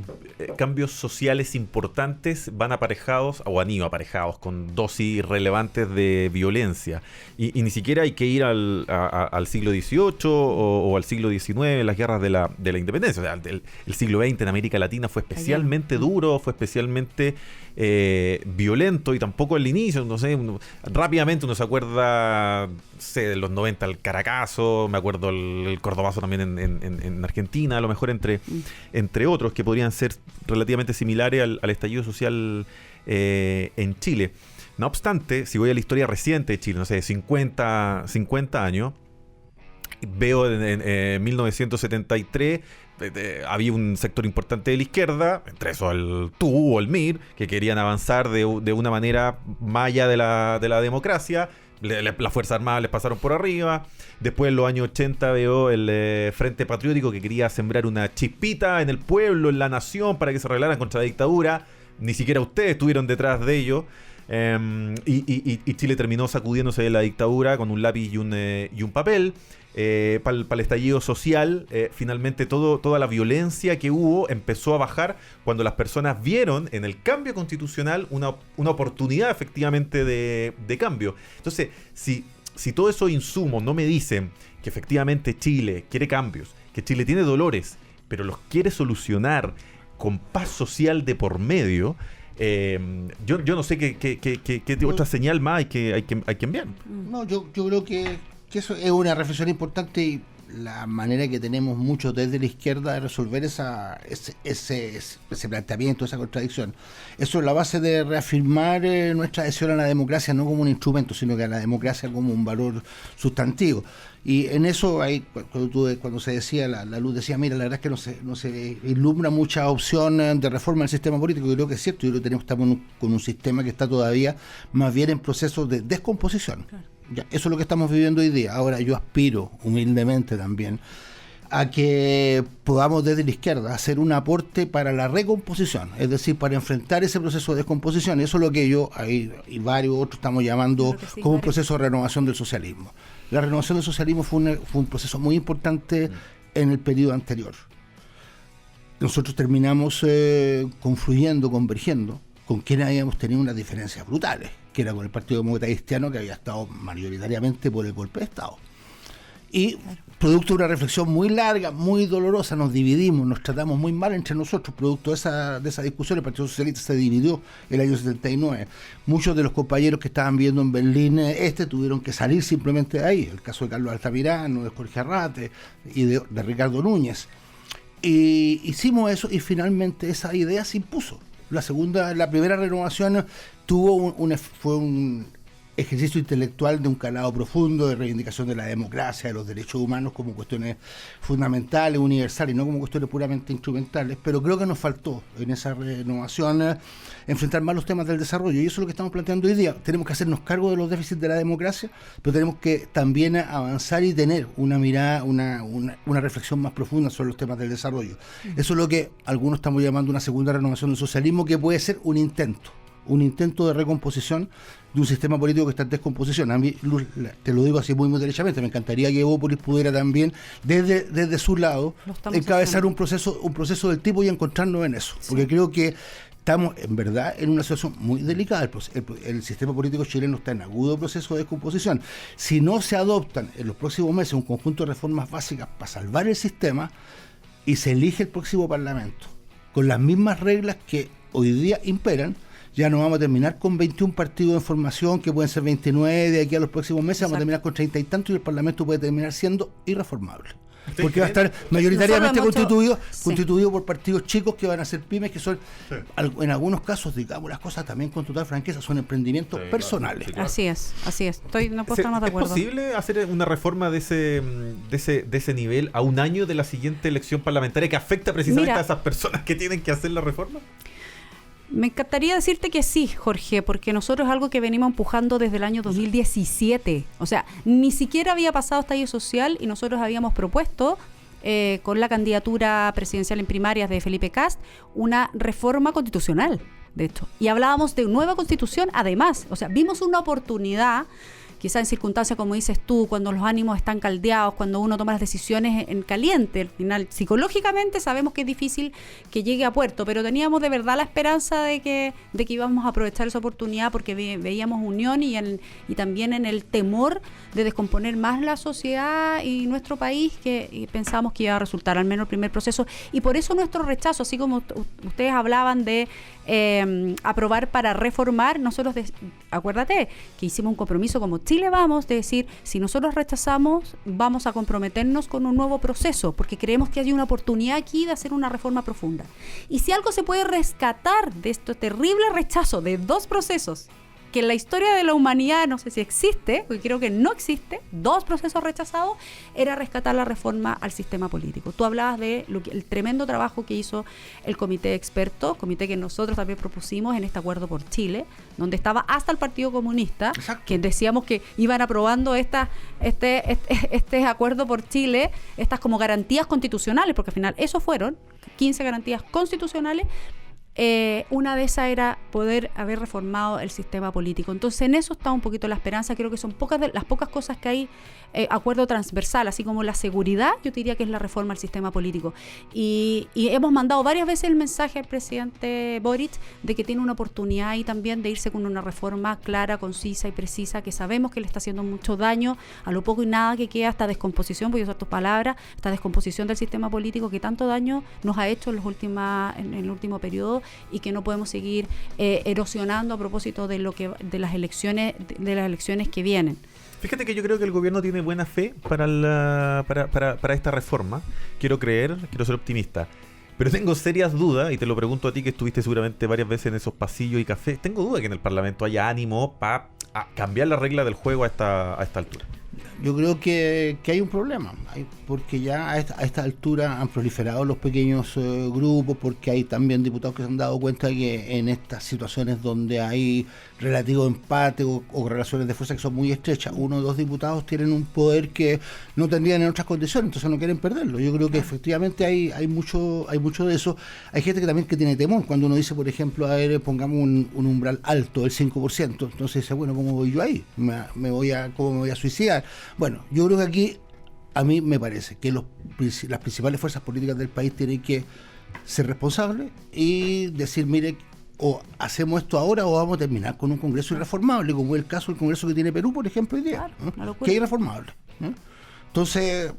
sociales importantes van aparejados o han ido aparejados con dosis relevantes de violencia, y ni siquiera hay que ir al siglo XVIII o al siglo XIX, las guerras de la independencia. O sea, el siglo XX en América Latina fue especialmente duro, fue especialmente violento, y tampoco al inicio, no sé, rápidamente uno se acuerda, de los 90 el Caracazo, me acuerdo el Cordobazo también en Argentina, Argentina, a lo mejor entre otros, que podrían ser relativamente similares al estallido social en Chile. No obstante, si voy a la historia reciente de Chile, no sé, 50 años, veo en 1973 había un sector importante de la izquierda, entre eso el TU o el MIR, que querían avanzar de una manera más allá de la democracia. Las Fuerzas Armadas les pasaron por arriba. Después, en los años 80, veo el Frente Patriótico, que quería sembrar una chispita en el pueblo, en la nación, para que se rebelaran contra la dictadura. Ni siquiera ustedes estuvieron detrás de ello. Y Chile terminó sacudiéndose de la dictadura con un lápiz y un papel. Para el estallido social, finalmente toda la violencia que hubo empezó a bajar cuando las personas vieron en el cambio constitucional una oportunidad efectivamente de cambio. Entonces, si todos esos insumos no me dicen que efectivamente Chile quiere cambios, que Chile tiene dolores, pero los quiere solucionar con paz social de por medio, yo no sé qué otra señal más hay que enviar. No, yo creo que eso es una reflexión importante, y la manera que tenemos muchos desde la izquierda de resolver ese planteamiento, esa contradicción. Eso es la base de reafirmar nuestra adhesión a la democracia, no como un instrumento, sino que a la democracia como un valor sustantivo. Y en eso, cuando se decía, la Luz decía, mira, la verdad es que no se ilumbra mucha opción de reforma del sistema político. Yo creo que es cierto, yo creo que estamos con un sistema que está todavía más bien en proceso de descomposición. Claro. Ya, eso es lo que estamos viviendo hoy día. Ahora, yo aspiro humildemente también a que podamos desde la izquierda hacer un aporte para la recomposición, es decir, para enfrentar ese proceso de descomposición. Eso es lo que yo y varios otros estamos llamando como un proceso de renovación del socialismo. La renovación del socialismo fue un proceso muy importante en el periodo anterior. Nosotros terminamos confluyendo, convergiendo con quienes habíamos tenido unas diferencias brutales, que era con el Partido Demócrata Cristiano, que había estado mayoritariamente por el golpe de Estado. Y producto de una reflexión muy larga, muy dolorosa, nos dividimos, nos tratamos muy mal entre nosotros. Producto de esa discusión, el Partido Socialista se dividió el año 79. Muchos de los compañeros que estaban viviendo en Berlín tuvieron que salir simplemente de ahí. El caso de Carlos Altamirano, de Jorge Arrate y de Ricardo Núñez. Y hicimos eso, y finalmente esa idea se impuso. La primera renovación fue un ejercicio intelectual de un calado profundo, de reivindicación de la democracia, de los derechos humanos como cuestiones fundamentales, universales, y no como cuestiones puramente instrumentales. Pero creo que nos faltó en esa renovación enfrentar más los temas del desarrollo, y eso es lo que estamos planteando hoy día. Tenemos que hacernos cargo de los déficits de la democracia, pero tenemos que también avanzar y tener una mirada, una reflexión más profunda sobre los temas del desarrollo. Eso es lo que algunos estamos llamando una segunda renovación del socialismo, que puede ser un intento de recomposición de un sistema político que está en descomposición. A mí, te lo digo así muy derechamente, me encantaría que Evópolis pudiera también, desde su lado, encabezar un proceso del tipo y encontrarnos en eso. Sí. Porque creo que estamos, en verdad, en una situación muy delicada. El sistema político chileno está en agudo proceso de descomposición. Si no se adoptan en los próximos meses un conjunto de reformas básicas para salvar el sistema, y se elige el próximo Parlamento con las mismas reglas que hoy día imperan, ya no vamos a terminar con 21 partidos en formación, que pueden ser 29 de aquí a los próximos meses. Exacto. Vamos a terminar con 30 y tantos, y el Parlamento puede terminar siendo irreformable. Porque va a estar mayoritariamente constituido por partidos chicos que van a ser pymes, que son, en algunos casos, digamos las cosas también con total franqueza, son emprendimientos personales. Claro. Así es. No puedo estar más de acuerdo. ¿Es posible hacer una reforma de ese nivel a un año de la siguiente elección parlamentaria que afecta precisamente a esas personas que tienen que hacer la reforma? Me encantaría decirte que sí, Jorge, porque nosotros es algo que venimos empujando desde el año 2017. O sea, ni siquiera había pasado estallido social y nosotros habíamos propuesto, con la candidatura presidencial en primarias de Felipe Kast, una reforma constitucional, de hecho. Y hablábamos de nueva constitución, además. O sea, vimos una oportunidad, quizá en circunstancias como dices tú, cuando los ánimos están caldeados, cuando uno toma las decisiones en caliente. Al final, psicológicamente sabemos que es difícil que llegue a puerto, pero teníamos de verdad la esperanza de que íbamos a aprovechar esa oportunidad, porque veíamos unión y también en el temor de descomponer más la sociedad y nuestro país, que pensábamos que iba a resultar al menos el primer proceso. Y por eso nuestro rechazo, así como ustedes hablaban de aprobar para reformar, nosotros, acuérdate que hicimos un compromiso como Chile Chile Vamos de decir, si nosotros rechazamos, vamos a comprometernos con un nuevo proceso, porque creemos que hay una oportunidad aquí de hacer una reforma profunda. Y si algo se puede rescatar de este terrible rechazo de 2 procesos, que en la historia de la humanidad no sé si existe, porque creo que no existe, 2 procesos rechazados, era rescatar la reforma al sistema político. Tú hablabas de el tremendo trabajo que hizo el comité de expertos, comité que nosotros también propusimos en este Acuerdo por Chile, donde estaba hasta el Partido Comunista, que decíamos que iban aprobando este Acuerdo por Chile, estas como garantías constitucionales, porque al final eso fueron 15 garantías constitucionales. Una de esas era poder haber reformado el sistema político. Entonces en eso está un poquito la esperanza. Creo que son las pocas cosas que hay acuerdo transversal, así como la seguridad, yo te diría que es la reforma al sistema político. Y hemos mandado varias veces el mensaje al presidente Boric de que tiene una oportunidad ahí también de irse con una reforma clara, concisa y precisa, que sabemos que le está haciendo mucho daño a lo poco y nada que queda, esta descomposición, voy a usar tus palabras, esta descomposición del sistema político que tanto daño nos ha hecho en el último periodo, y que no podemos seguir erosionando a propósito de las elecciones que vienen. Fíjate que yo creo que el gobierno tiene buena fe para esta reforma. Quiero creer, quiero ser optimista. Pero tengo serias dudas, y te lo pregunto a ti que estuviste seguramente varias veces en esos pasillos y cafés. Tengo dudas que en el Parlamento haya ánimo para cambiar la regla del juego a esta altura. Yo creo que hay un problema, porque ya a esta altura han proliferado los pequeños grupos, porque hay también diputados que se han dado cuenta que en estas situaciones donde hay relativo empate o relaciones de fuerza que son muy estrechas, 1 o 2 diputados tienen un poder que no tendrían en otras condiciones, entonces no quieren perderlo. Yo creo que efectivamente hay mucho de eso. Hay gente que también que tiene temor cuando uno dice, por ejemplo, a ver, pongamos un umbral alto del 5%, entonces dice, bueno, ¿cómo voy yo ahí? ¿Cómo me voy a suicidar? Bueno, yo creo que aquí a mí me parece que las principales fuerzas políticas del país tienen que ser responsables y decir, mire, o hacemos esto ahora o vamos a terminar con un Congreso irreformable, como es el caso del Congreso que tiene Perú, por ejemplo, hoy día, claro, que es irreformable, ¿no? Entonces...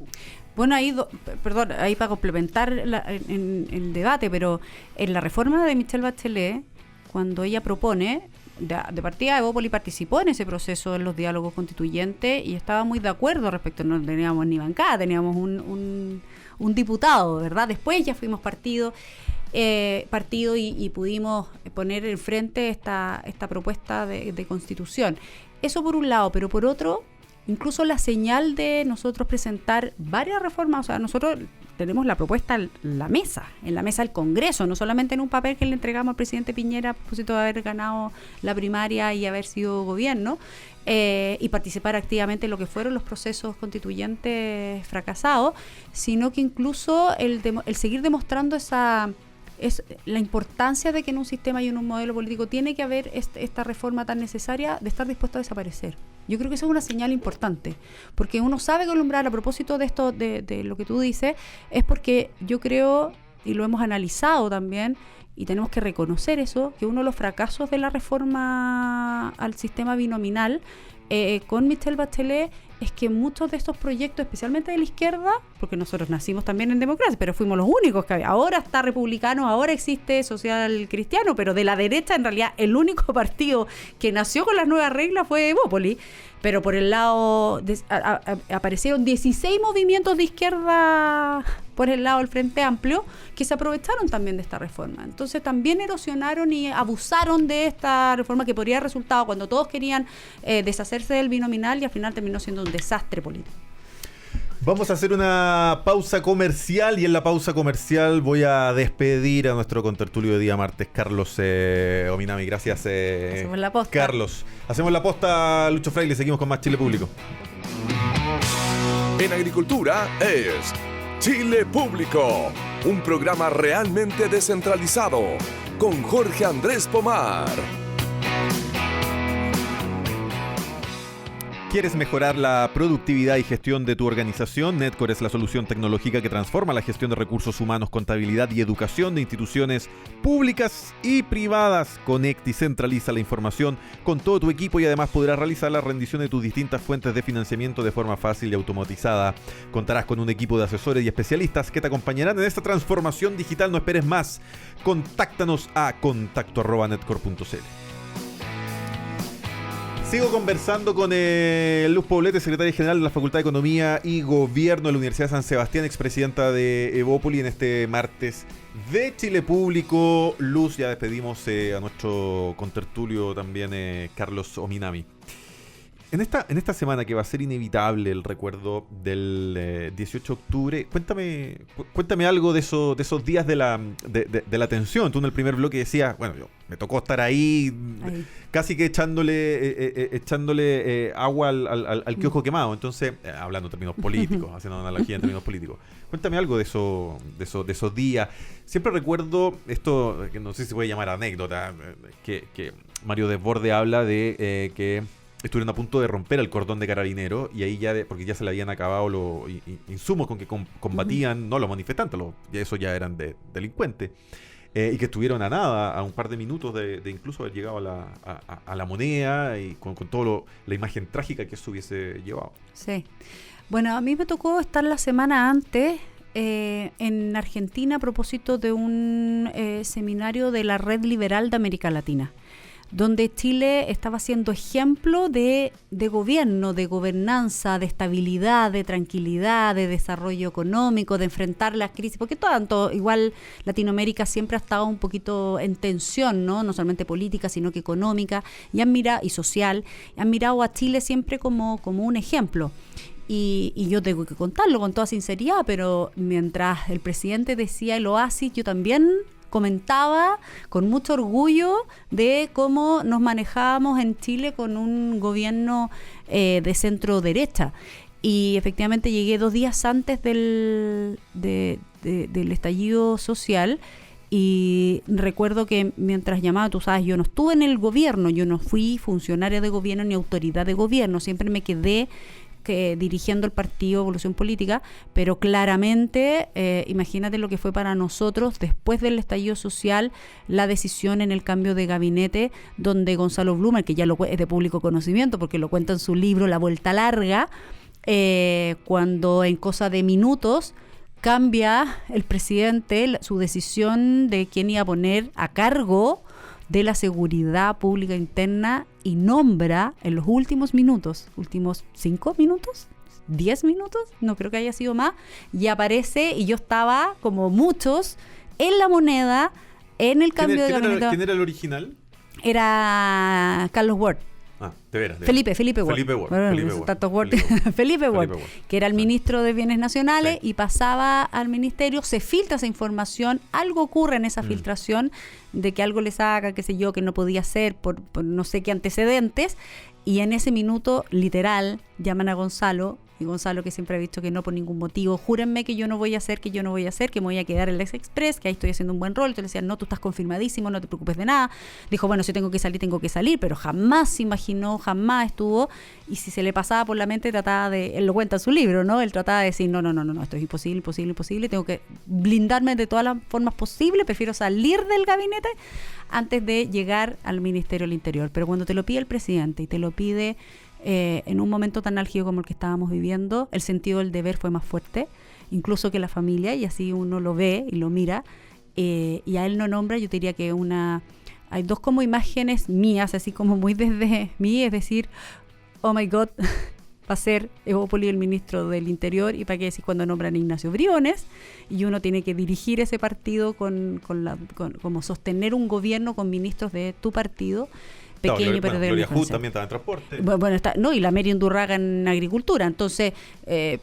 Bueno, ahí para complementar el debate, pero en la reforma de Michelle Bachelet, cuando ella propone... De partida, Evópoli participó en ese proceso en los diálogos constituyentes y estaba muy de acuerdo respecto, no teníamos ni bancada, teníamos un diputado, ¿verdad? Después ya fuimos partido y pudimos poner enfrente esta propuesta de constitución. Eso por un lado, pero por otro, incluso la señal de nosotros presentar varias reformas, o sea, nosotros tenemos la propuesta en la mesa del Congreso, no solamente en un papel que le entregamos al presidente Piñera a propósito de haber ganado la primaria y haber sido gobierno, y participar activamente en lo que fueron los procesos constituyentes fracasados, sino que incluso el seguir demostrando la importancia de que en un sistema y en un modelo político tiene que haber esta reforma tan necesaria de estar dispuesto a desaparecer. Yo creo que esa es una señal importante, porque uno sabe que el umbral, a propósito de esto, de lo que tú dices, es porque yo creo, y lo hemos analizado también, y tenemos que reconocer eso, que uno de los fracasos de la reforma al sistema binominal con Michelle Bachelet es que muchos de estos proyectos, especialmente de la izquierda, porque nosotros nacimos también en democracia, pero fuimos los únicos que había. Ahora está republicano, ahora existe social cristiano, pero de la derecha en realidad el único partido que nació con las nuevas reglas fue Evópoli. Pero por el lado aparecieron 16 movimientos de izquierda por el lado del Frente Amplio que se aprovecharon también de esta reforma. Entonces también erosionaron y abusaron de esta reforma que podría haber resultado cuando todos querían deshacerse del binominal y al final terminó siendo un desastre político. Vamos a hacer una pausa comercial y en la pausa comercial voy a despedir a nuestro contertulio de día martes, Carlos Ominami. Gracias, Hacemos la posta. Carlos. Hacemos la posta, Lucho Fraile, seguimos con más Chile Público. En agricultura es Chile Público, un programa realmente descentralizado con Jorge Andrés Pomar. ¿Quieres mejorar la productividad y gestión de tu organización? Netcore es la solución tecnológica que transforma la gestión de recursos humanos, contabilidad y educación de instituciones públicas y privadas. Conecta y centraliza la información con todo tu equipo y además podrás realizar la rendición de tus distintas fuentes de financiamiento de forma fácil y automatizada. Contarás con un equipo de asesores y especialistas que te acompañarán en esta transformación digital. No esperes más. Contáctanos a contacto@netcore.cl. Sigo conversando con Luz Poblete, secretaria general de la Facultad de Economía y Gobierno de la Universidad de San Sebastián, expresidenta de Evópoli, en este martes de Chile Público. Luz, ya despedimos a nuestro contertulio también, Carlos Ominami. En esta semana que va a ser inevitable el recuerdo del 18 de octubre, cuéntame algo de esos días de la tensión. Tú en el primer bloque decías, bueno, me tocó estar ahí. Casi que echándole agua al kiosco quemado. Entonces, hablando en términos políticos, haciendo una analogía en términos políticos. Cuéntame algo de esos días. Siempre recuerdo esto, que no sé si se puede llamar anécdota, que Mario Desborde habla de que estuvieron a punto de romper el cordón de Carabineros, y ahí porque ya se le habían acabado los insumos con que combatían, no los manifestantes, esos ya eran delincuentes, y que estuvieron a nada, a un par de minutos de incluso haber llegado a la moneda, y con toda la imagen trágica que eso hubiese llevado. Sí. Bueno, a mí me tocó estar la semana antes en Argentina a propósito de un seminario de la Red Liberal de América Latina, donde Chile estaba siendo ejemplo de gobierno, de gobernanza, de estabilidad, de tranquilidad, de desarrollo económico, de enfrentar las crisis, porque igual Latinoamérica siempre ha estado un poquito en tensión, no solamente política, sino que económica y social, y han mirado a Chile siempre como un ejemplo. Y yo tengo que contarlo con toda sinceridad, pero mientras el presidente decía el oasis, yo también comentaba con mucho orgullo de cómo nos manejábamos en Chile con un gobierno de centro derecha. Y efectivamente llegué 2 días antes del estallido social, y recuerdo que mientras llamaba, tú sabes, yo no estuve en el gobierno, yo no fui funcionaria de gobierno ni autoridad de gobierno, siempre me quedé dirigiendo el partido Evolución Política, pero claramente imagínate lo que fue para nosotros después del estallido social, la decisión en el cambio de gabinete, donde Gonzalo Blumer, que ya es de público conocimiento porque lo cuenta en su libro La Vuelta Larga, cuando en cosa de minutos cambia el presidente su decisión de quién iba a poner a cargo de la seguridad pública interna, y nombra en los últimos 5 minutos, 10 minutos, no creo que haya sido más, y aparece, y yo estaba, como muchos, en la moneda, en el cambio de gabinete. ¿Quién era el original? Era Carlos Ward. De veras. Felipe Ward. Felipe Ward, que era el ministro de Bienes Nacionales, sí. Y pasaba al ministerio, se filtra esa información, algo ocurre en esa filtración, de que algo le saca, qué sé yo, que no podía hacer por no sé qué antecedentes, y en ese minuto, literal, llaman a Gonzalo, y Gonzalo, que siempre ha dicho que no por ningún motivo, júrenme que yo no voy a hacer, que me voy a quedar en el Express, que ahí estoy haciendo un buen rol. Entonces le decían, no, tú estás confirmadísimo, no te preocupes de nada. Dijo, bueno, si tengo que salir, pero jamás se imaginó, jamás estuvo, y si se le pasaba por la mente, trataba de, él lo cuenta en su libro, ¿no? Él trataba de decir, no, esto es imposible, tengo que blindarme de todas las formas posibles, prefiero salir del gabinete antes de llegar al Ministerio del Interior. Pero cuando te lo pide el presidente y te lo pide en un momento tan álgido como el que estábamos viviendo, el sentido del deber fue más fuerte, incluso que la familia, y así uno lo ve y lo mira, y a él no nombra. Yo te diría que hay 2 como imágenes mías, así como muy desde mí, es decir, oh my God, va a ser Evópoli el ministro del Interior, y para qué decir cuando nombran a Ignacio Briones, y uno tiene que dirigir ese partido como sostener un gobierno con ministros de tu partido, pequeño, pero de Gloria Hood también estaba en transporte. Bueno, y la Mary Undurraga en agricultura. Entonces,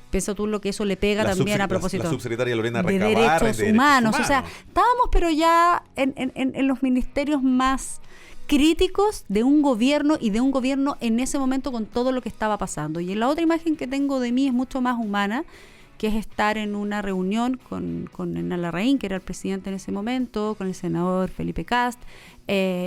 piensa tú lo que eso le pega también a propósito. La subsecretaria Lorena de Recabar, derechos humanos. O sea, estábamos pero ya en los ministerios más críticos de un gobierno, y de un gobierno en ese momento con todo lo que estaba pasando. Y la otra imagen que tengo de mí es mucho más humana, que es estar en una reunión con Hernán Larraín, que era el presidente en ese momento, con el senador Felipe Kast,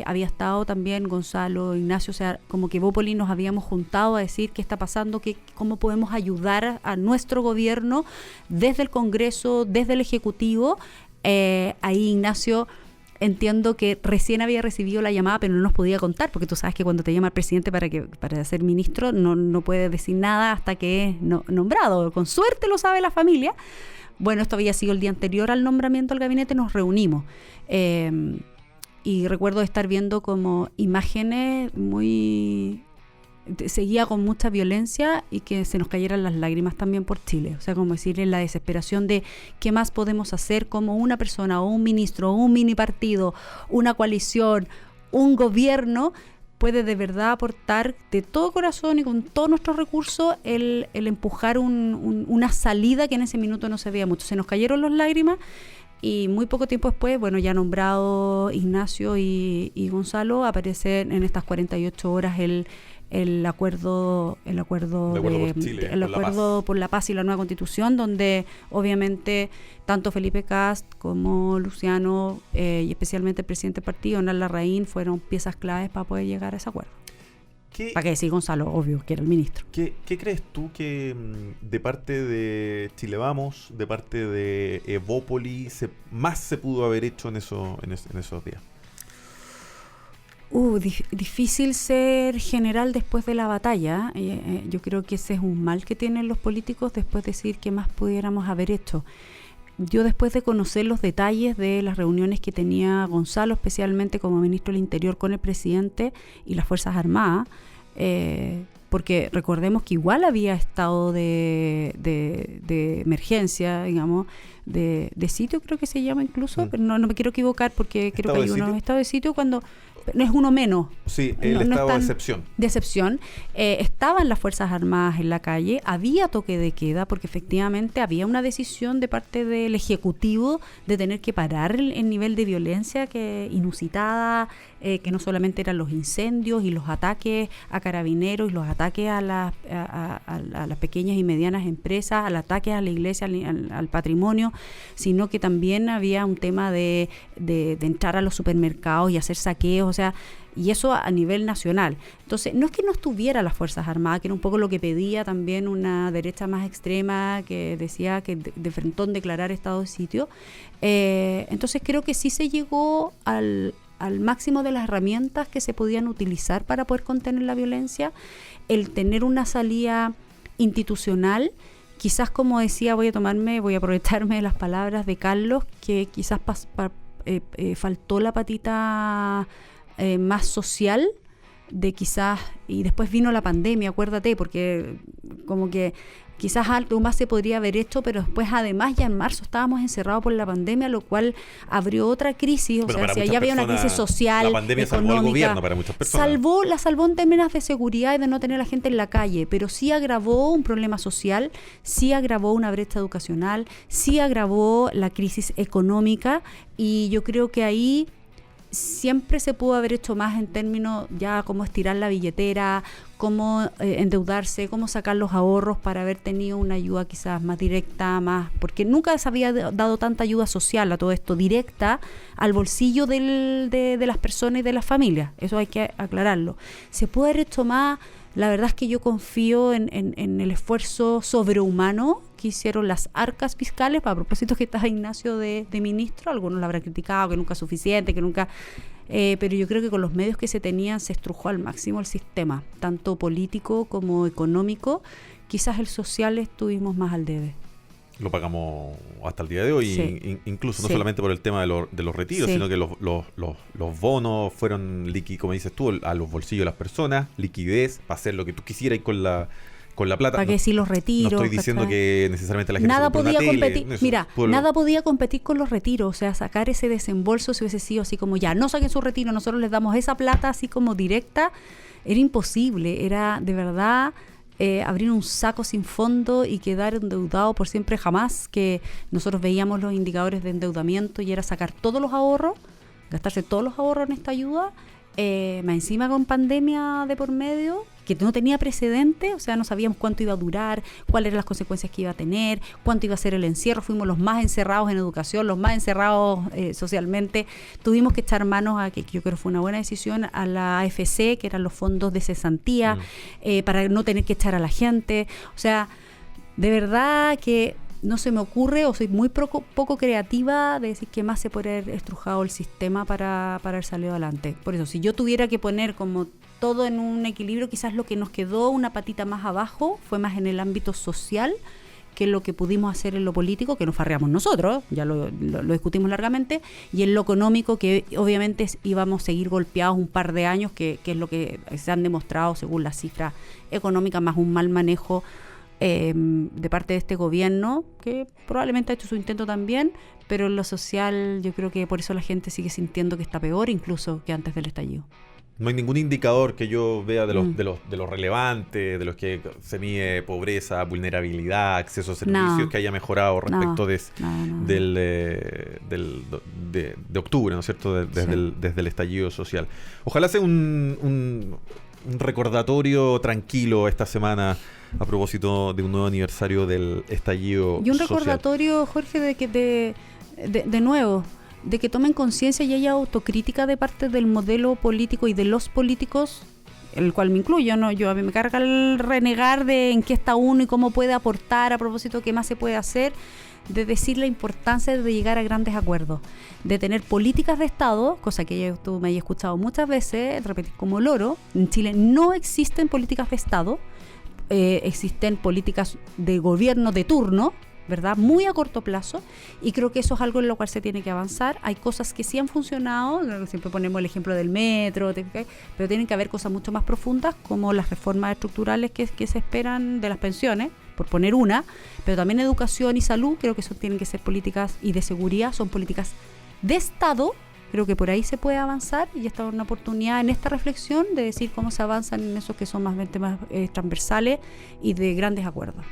había estado también Gonzalo, Ignacio, o sea, como que Evópoli nos habíamos juntado a decir qué está pasando, cómo podemos ayudar a nuestro gobierno desde el Congreso, desde el Ejecutivo. Ahí Ignacio, entiendo que recién había recibido la llamada, pero no nos podía contar, porque tú sabes que cuando te llama el presidente para ser ministro, no puede decir nada hasta que es nombrado. Con suerte lo sabe la familia. Bueno, esto había sido el día anterior al nombramiento al gabinete, nos reunimos. Y recuerdo estar viendo como imágenes muy seguía con mucha violencia y que se nos cayeran las lágrimas también por Chile. O sea, como decir, en la desesperación de qué más podemos hacer como una persona o un ministro o un mini partido, una coalición, un gobierno puede de verdad aportar de todo corazón y con todos nuestros recursos el empujar una salida que en ese minuto no se veía mucho. Se nos cayeron las lágrimas y muy poco tiempo después, bueno, ya nombrado Ignacio y Gonzalo, aparece en estas 48 horas el acuerdo por la paz y la nueva constitución, donde obviamente tanto Felipe Kast como Luciano y especialmente el presidente del partido, Hernán Larraín, fueron piezas claves para poder llegar a ese acuerdo. Para que decir Gonzalo, obvio, que era el ministro. ¿Qué crees tú que de parte de Chile Vamos, de parte de Evópoli, más se pudo haber hecho en esos días? Difícil ser general después de la batalla. Yo creo que ese es un mal que tienen los políticos, después de decir qué más pudiéramos haber hecho. Yo, después de conocer los detalles de las reuniones que tenía Gonzalo, especialmente como ministro del Interior con el presidente y las Fuerzas Armadas, porque recordemos que igual había estado de emergencia, digamos, de sitio, creo que se llama incluso, pero no me quiero equivocar porque creo que hay uno estado de sitio cuando no es uno menos. Sí, el estado de excepción. De excepción. Estaban las Fuerzas Armadas en la calle, había toque de queda, porque efectivamente había una decisión de parte del Ejecutivo de tener que parar el nivel de violencia que inusitada, que no solamente eran los incendios y los ataques a carabineros y los ataques a las pequeñas y medianas empresas, al ataque a la iglesia, al patrimonio, sino que también había un tema de entrar a los supermercados y hacer saqueos, o sea, y eso a nivel nacional. Entonces, no es que no estuviera las Fuerzas Armadas, que era un poco lo que pedía también una derecha más extrema, que decía que de frentón declarar estado de sitio. Entonces, creo que sí se llegó al máximo de las herramientas que se podían utilizar para poder contener la violencia, el tener una salida institucional. Quizás, como decía, voy a aprovecharme de las palabras de Carlos, que quizás faltó la patita más social de quizás, y después vino la pandemia, acuérdate, porque como que quizás algo más se podría haber hecho, pero después además ya en marzo estábamos encerrados por la pandemia, lo cual abrió otra crisis. O sea, si allá había una crisis social, la pandemia económica, salvó al gobierno para muchas personas. La salvó en términos de seguridad y de no tener a la gente en la calle, pero sí agravó un problema social, sí agravó una brecha educacional, sí agravó la crisis económica, y yo creo que ahí siempre se pudo haber hecho más en términos ya cómo estirar la billetera, cómo endeudarse, cómo sacar los ahorros para haber tenido una ayuda quizás más directa, porque nunca se había dado tanta ayuda social a todo esto, directa al bolsillo de las personas y de las familias. Eso hay que aclararlo. Se pudo haber hecho más. La verdad es que yo confío en el esfuerzo sobrehumano que hicieron las arcas fiscales. A propósito que está Ignacio de ministro, algunos lo habrán criticado, que nunca es suficiente, que nunca... pero yo creo que con los medios que se tenían se estrujó al máximo el sistema, tanto político como económico. Quizás el social estuvimos más al debe. Lo pagamos hasta el día de hoy, sí. Incluso no solamente por el tema de los retiros, sí. sino que los bonos fueron, como dices tú, a los bolsillos de las personas, liquidez, para hacer lo que tú quisieras con la plata. Para que sí los retiros. No estoy diciendo que necesariamente la gente nada se podía una competir. tele, eso, mira, nada podía competir con los retiros, o sea, sacar ese desembolso si hubiese sido así como ya, no saquen su retiro, nosotros les damos esa plata así como directa, era imposible, era de verdad... abrir un saco sin fondo y quedar endeudado por siempre jamás, que nosotros veíamos los indicadores de endeudamiento y era sacar todos los ahorros, gastarse todos los ahorros en esta ayuda, más encima con pandemia de por medio, que no tenía precedente, o sea, no sabíamos cuánto iba a durar, cuáles eran las consecuencias que iba a tener, cuánto iba a ser el encierro. Fuimos los más encerrados en educación, los más encerrados socialmente. Tuvimos que echar manos a, que yo creo que fue una buena decisión, a la AFC, que eran los fondos de cesantía, para no tener que echar a la gente. O sea, de verdad que no se me ocurre, o soy muy poco creativa de decir que más se puede haber estrujado el sistema para haber salido adelante. Por eso, si yo tuviera que poner como todo en un equilibrio, quizás lo que nos quedó una patita más abajo fue más en el ámbito social que lo que pudimos hacer en lo político, que nos farreamos nosotros, ya lo discutimos largamente, y en lo económico, que obviamente íbamos a seguir golpeados un par de años, que es lo que se han demostrado según las cifras económicas, más un mal manejo de parte de este gobierno, que probablemente ha hecho su intento también, pero en lo social yo creo que por eso la gente sigue sintiendo que está peor incluso que antes del estallido. No hay ningún indicador que yo vea de los relevantes, de los que se mide pobreza, vulnerabilidad, acceso a servicios, que haya mejorado respecto de octubre, ¿no es cierto? Desde el estallido social. Ojalá sea un recordatorio tranquilo esta semana a propósito de un nuevo aniversario del estallido social. Y un recordatorio, Jorge, de que de nuevo, de que tomen conciencia y haya autocrítica de parte del modelo político y de los políticos, el cual me incluyo, ¿no? Yo a mí me carga el renegar de en qué está uno y cómo puede aportar a propósito de qué más se puede hacer, de decir la importancia de llegar a grandes acuerdos, de tener políticas de Estado, cosa que tú me hayas escuchado muchas veces, repetir como loro. En Chile no existen políticas de Estado, existen políticas de gobierno de turno, ¿verdad? Muy a corto plazo, y creo que eso es algo en lo cual se tiene que avanzar. Hay cosas que sí han funcionado, siempre ponemos el ejemplo del metro, pero tienen que haber cosas mucho más profundas, como las reformas estructurales que se esperan de las pensiones, por poner una, pero también educación y salud. Creo que eso tienen que ser políticas, y de seguridad son políticas de Estado. Creo que por ahí se puede avanzar, y esta es una oportunidad en esta reflexión de decir cómo se avanzan en esos que son más temas transversales y de grandes acuerdos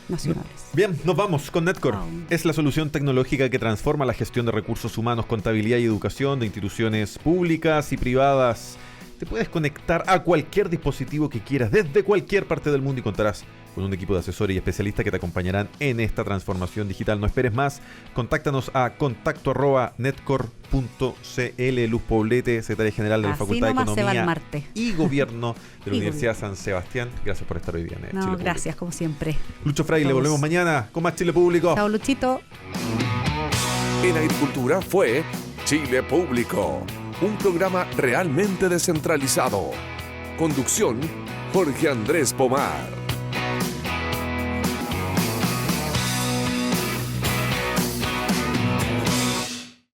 nacionales. Bien, nos vamos con Netcore. Es la solución tecnológica que transforma la gestión de recursos humanos, contabilidad y educación de instituciones públicas y privadas. Te puedes conectar a cualquier dispositivo que quieras desde cualquier parte del mundo y contarás con un equipo de asesores y especialistas que te acompañarán en esta transformación digital. No esperes más. Contáctanos a contacto@netcore.cl. Luz Poblete, secretaria general de la Facultad de Economía y Gobierno de la Universidad de San Sebastián. Gracias por estar hoy día en Chile Público. Gracias, como siempre. Lucho Fraile, volvemos mañana con más Chile Público. Chao, Luchito. En Agricultura fue Chile Público, un programa realmente descentralizado. Conducción, Jorge Andrés Pomar.